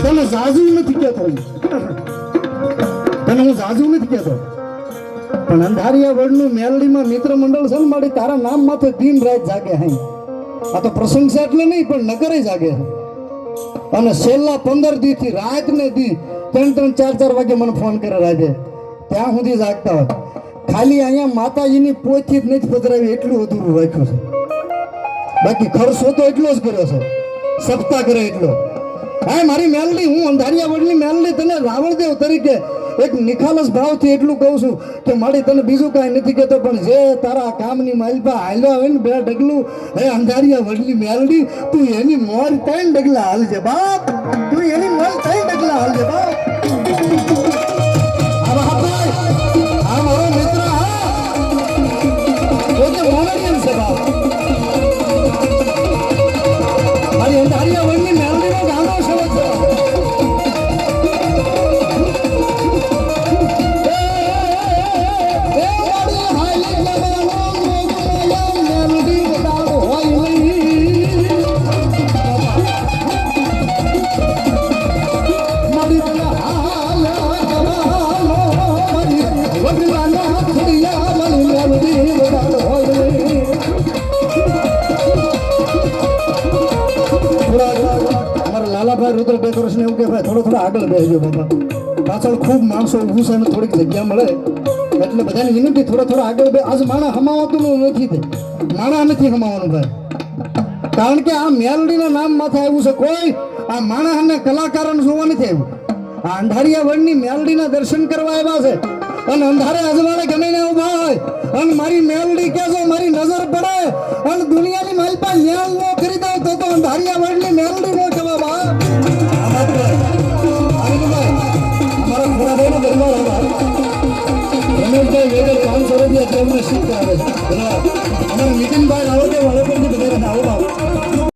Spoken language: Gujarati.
તને જાજુ નથી કહેતો, તને હું જાજુ નથી કહેતો, પણ અંધારિયા વડનું મેલડીમાં મિત્ર મંડળ છે ને મારી તારા નામ માથે દિન રાત જાગે હે. આ તો પ્રસંગ છે એટલે નહીં પણ નગરે જાગે. અને છેલ્લા 15 દી થી રાત ને દી 3-3, 4-4 વાગે મને ફોન કરે રાતે, ત્યાં સુધી જાગતા હોય. ખાલી અહીંયા માતાજીની પોથી જ નથી પધરાવી એટલું અધૂરું રાખ્યું છે. બાકી ખર્ચો તો એટલો જ કર્યો છે, સપ્તાહ કરે એટલો. હા મારી મેલડી, હું અંધારિયા વડની મેલડી તને રાવણદેવ તરીકે એક નિખાલસ ભાવથી એટલું કહું છું કે મારી તને બીજું કાંઈ નથી કહેતો, પણ જે તારા કામની માલપા હાલ્યો આવે ને 2 ડગલું, હે અંધારિયા વડની મેલડી, તું એની મોર 3 ડગલા હાલજે બાપ, તું એની મોર 3 ડગલા હાલજે બાપ. આ મારો મિત્ર, હા પોતે મોમેડિયન છે બાપ. મારી અંધારિયા વડની મેલડીનો ગાનો છે. લાલાભાઈ રુદ્ર ડેકોરેશન એવું કે ભાઈ થોડો આગળ બેસજો બાબા, પાછળ ખૂબ માણસો ઊભું છે ને થોડીક જગ્યા મળે એટલે બધાની વિનંતી થોડા આગળ બે. આજ માણા હમાવાતું નથી, તે માણા નથી હમાવાનું ભાઈ, કારણ કે આ મેલડીના નામ માથે આવ્યું છે. કોઈ આ માણા અને કલાકારોને જોવા નથી આવ્યું, આ અંધારિયા વડની મેલડીના દર્શન કરવા આવ્યા છે. અને અંધારે અજવાળે ગમીને ઉભા હોય અને મારી મેલડી કે છે મારી નજર પડે અને દુનિયાની માલપા ન્યાલ નો કરી દઉં તો અંધારિયા વડની મેલડી નો કહેવા બા. અમારા ખોરાભાઈનો દરબાર રમેશભાઈ વેગર 500 રૂપિયા તેમને શીખ કરાવે છે.